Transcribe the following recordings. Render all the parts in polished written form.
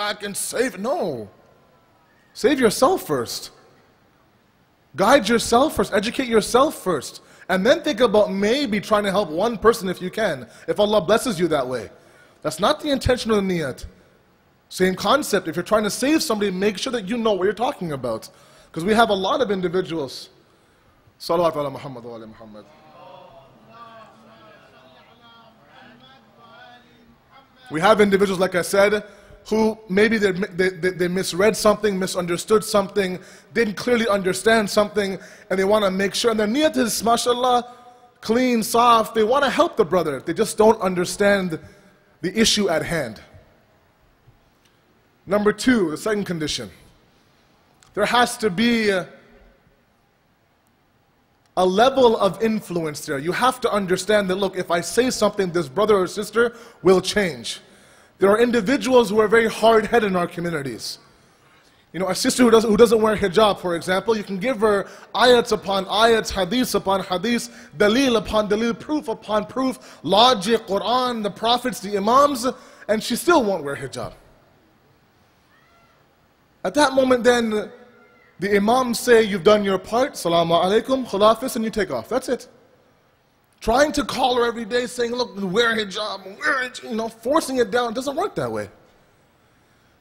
back and save. No. Save yourself first. Guide yourself first. Educate yourself first. And then think about maybe trying to help one person if you can, if Allah blesses you that way. That's not the intention of the niyat. Same concept. If you're trying to save somebody, make sure that you know what you're talking about. Because we have a lot of individuals. Salawat ala Muhammad wa ala Muhammad. We have individuals, like I said, who maybe they misread something, misunderstood something, didn't clearly understand something, and they want to make sure, and their niyat is, mashallah, clean, soft, they want to help the brother. They just don't understand the issue at hand. Number two, the second condition. There has to be a level of influence there. You have to understand that, look, if I say something, this brother or sister will change. There are individuals who are very hard-headed in our communities. You know, a sister who doesn't wear hijab, for example, you can give her ayats upon ayats, hadiths upon hadiths, dalil upon dalil, proof upon proof, logic, Quran, the prophets, the imams, and she still won't wear hijab. At that moment then, the imams say, you've done your part, salamu alaikum, khulafis, and you take off. That's it. Trying to call her every day saying, look, wear hijab, wear it, you know, forcing it down, doesn't work that way.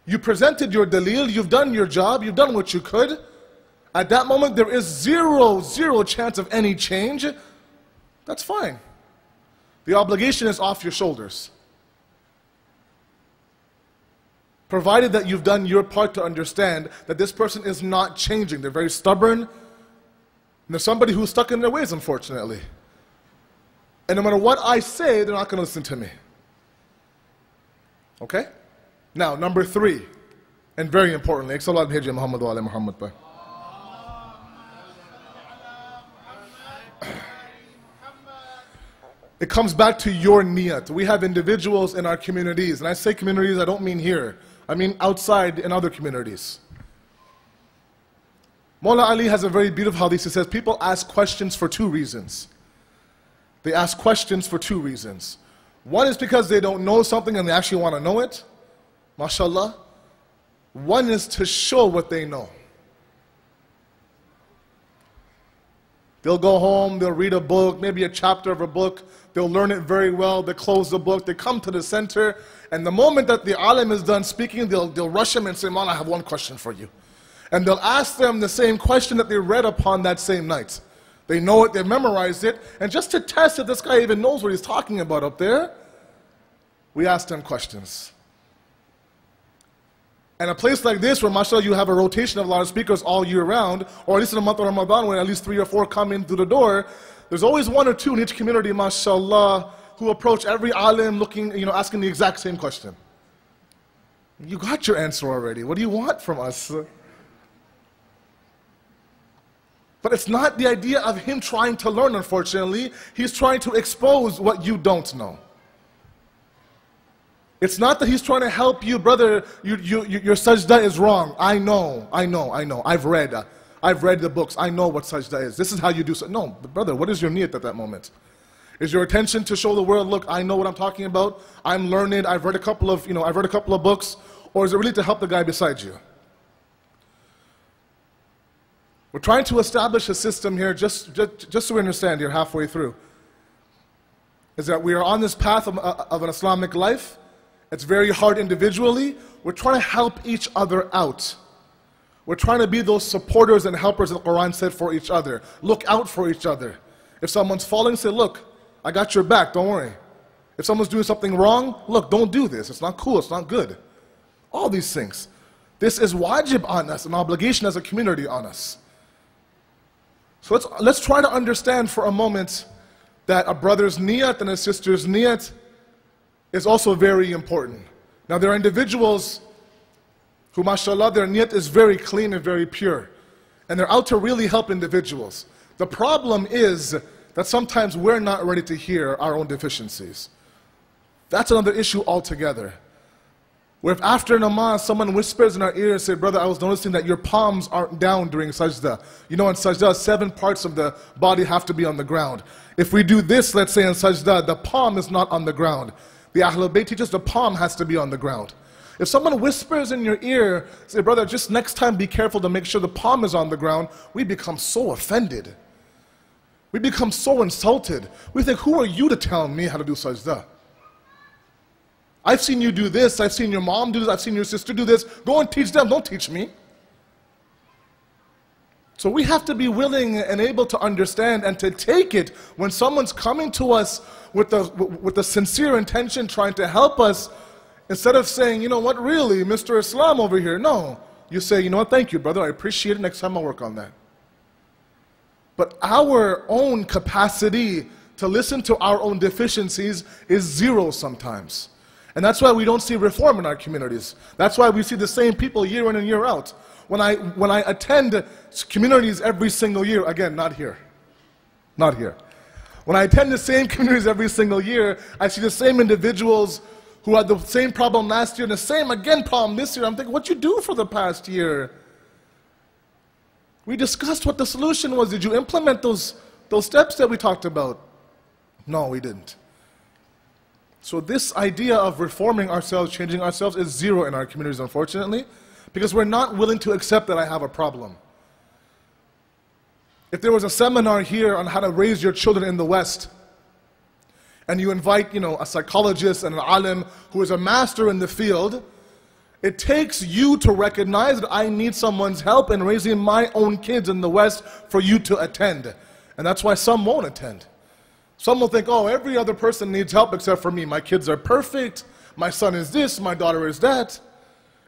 You presented your dalil, you've done your job, you've done what you could. At that moment, there is zero chance of any change. That's fine. The obligation is off your shoulders. Provided that you've done your part to understand that this person is not changing. They're very stubborn. And they're somebody who's stuck in their ways, unfortunately. And no matter what I say, they're not going to listen to me. Okay? Now, number three, and very importantly, it comes back to your niyat. We have individuals in our communities, and I say communities, I don't mean here. I mean outside in other communities. Maulana Ali has a very beautiful hadith. He says people ask questions for two reasons. They ask questions for two reasons. One is because they don't know something and they actually want to know it. MashaAllah. One is to show what they know. They'll go home, they'll read a book, maybe a chapter of a book, they'll learn it very well, they close the book, they come to the center, and the moment that the alim is done speaking, they'll rush him and say, "Man, I have one question for you." And they'll ask them the same question that they read upon that same night. They know it, they memorized it, and just to test if this guy even knows what he's talking about up there, we ask them questions. And a place like this where, mashallah, you have a rotation of a lot of speakers all year round, or at least in the month of Ramadan when at least 3 or 4 come in through the door, there's always 1 or 2 in each community, mashallah, who approach every alim looking, asking the exact same question. You got your answer already. What do you want from us? But it's not the idea of him trying to learn, unfortunately. He's trying to expose what you don't know. It's not that he's trying to help you, brother, your sajda is wrong. I know. I've read the books. I know what sajda is. This is how you do so. No, brother, what is your niyat at that moment? Is your intention to show the world, look, I know what I'm talking about. I'm learned. I've read a couple of books. Or is it really to help the guy beside you? We're trying to establish a system here, just so we understand here halfway through, is that we are on this path of an Islamic life. It's very hard individually. We're trying to help each other out. We're trying to be those supporters and helpers that the Quran said for each other. Look out for each other. If someone's falling, say, look, I got your back, don't worry. If someone's doing something wrong, look, don't do this. It's not cool, it's not good. All these things. This is wajib on us, an obligation as a community on us. So let's try to understand for a moment that a brother's niyat and a sister's niyat is also very important. Now there are individuals who, mashallah, their niyat is very clean and very pure. And they're out to really help individuals. The problem is that sometimes we're not ready to hear our own deficiencies. That's another issue altogether. Where if after namaz someone whispers in our ear and says, brother, I was noticing that your palms aren't down during sajda. You know, in sajda, 7 parts of the body have to be on the ground. If we do this, let's say in sajda, the palm is not on the ground. The Ahlul Bayt teaches the palm has to be on the ground. If someone whispers in your ear, say, brother, just next time be careful to make sure the palm is on the ground, we become so offended. We become so insulted. We think, who are you to tell me how to do sajda? I've seen you do this, I've seen your mom do this, I've seen your sister do this. Go and teach them, don't teach me. So we have to be willing and able to understand and to take it when someone's coming to us with a sincere intention trying to help us, instead of saying, you know what, really, Mr. Islam over here. No, you say, you know what, thank you, brother, I appreciate it, next time I'll work on that. But our own capacity to listen to our own deficiencies is zero sometimes. And that's why we don't see reform in our communities. That's why we see the same people year in and year out. When I attend communities every single year, again, not here. Not here. When I attend the same communities every single year, I see the same individuals who had the same problem last year and the same, again, problem this year. I'm thinking, what you do for the past year? We discussed what the solution was. Did you implement those steps that we talked about? No, we didn't. So this idea of reforming ourselves, changing ourselves, is zero in our communities, unfortunately, because we're not willing to accept that I have a problem. If there was a seminar here on how to raise your children in the West, and you invite, a psychologist and an alim who is a master in the field, it takes you to recognize that I need someone's help in raising my own kids in the West for you to attend. And that's why some won't attend. Some will think, oh, every other person needs help except for me. My kids are perfect. My son is this. My daughter is that.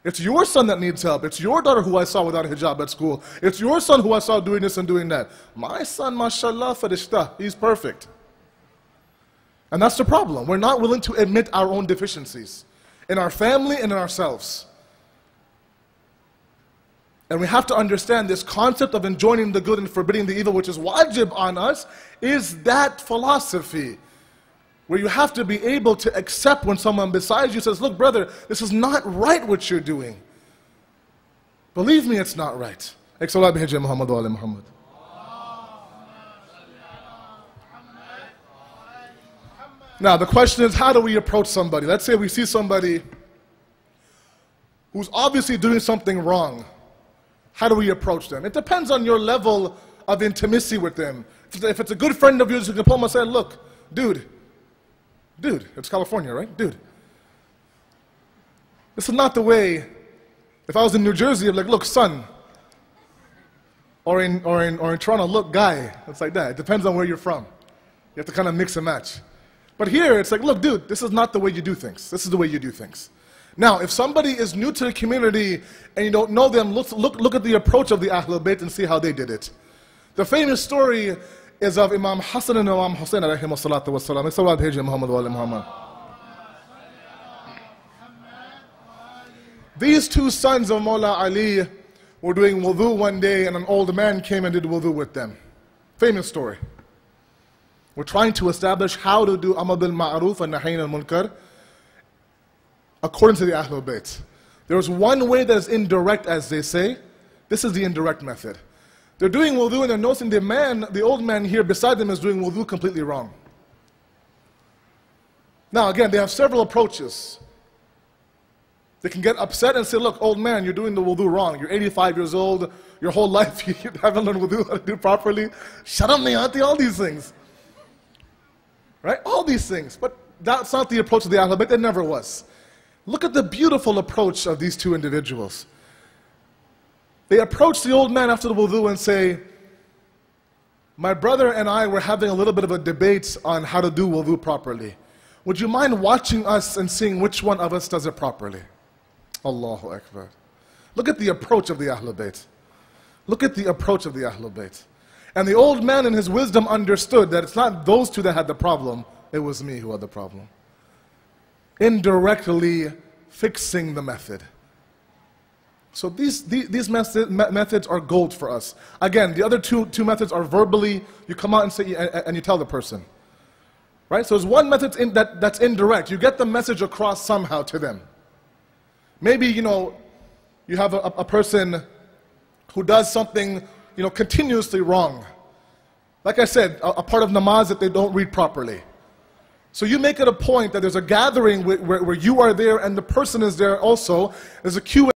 It's your son that needs help. It's your daughter who I saw without a hijab at school. It's your son who I saw doing this and doing that. My son, mashallah, farishta, he's perfect. And that's the problem. We're not willing to admit our own deficiencies in our family and in ourselves. And we have to understand this concept of enjoining the good and forbidding the evil, which is wajib on us, is that philosophy where you have to be able to accept when someone beside you says, look, brother, this is not right what you're doing. Believe me, it's not right. Now, the question is, how do we approach somebody? Let's say we see somebody who's obviously doing something wrong. How do we approach them? It depends on your level of intimacy with them. If it's a good friend of yours, you can pull them and say, look, dude, it's California, right? Dude, this is not the way. If I was in New Jersey, I'd be like, look, son. Or in Toronto, look, guy. It's like that. It depends on where you're from. You have to kind of mix and match. But here, it's like, look, dude, this is not the way you do things. This is the way you do things. Now, if somebody is new to the community and you don't know them, look at the approach of the Ahlul Bayt and see how they did it. The famous story is of Imam Hassan and Imam Hussein alayhim salatu wassalam. These two sons of Maulana Ali were doing wudu one day and an old man came and did wudu with them. Famous story. We're trying to establish how to do amr bil ma'ruf and nahy anil munkar according to the Ahlul Bayt. There's one way that is indirect, as they say. This is the indirect method. They're doing wudu and they're noticing the old man here beside them is doing wudu completely wrong. Now again, they have several approaches. They can get upset and say, look, old man, you're doing the wudu wrong. You're 85 years old. Your whole life you haven't learned wudu how to do properly. Shut up, niyati, all these things. Right? All these things. But that's not the approach of the Ahlul Bayt. It never was. Look at the beautiful approach of these two individuals. They approach the old man after the wudu and say, my brother and I were having a little bit of a debate on how to do wudu properly. Would you mind watching us and seeing which one of us does it properly? Allahu Akbar. Look at the approach of the Ahlul Bayt. Look at the approach of the Ahlul Bayt. And the old man in his wisdom understood that it's not those two that had the problem, it was me who had the problem. Indirectly fixing the method. So these methods are gold for us. Again, the other two methods are verbally, you come out and say, and you tell the person. Right? So there's one method that's indirect. You get the message across somehow to them. Maybe, you have a person who does something, continuously wrong. Like I said, a part of namaz that they don't read properly. So you make it a point that there's a gathering where you are there and the person is there also. There's a Q&A.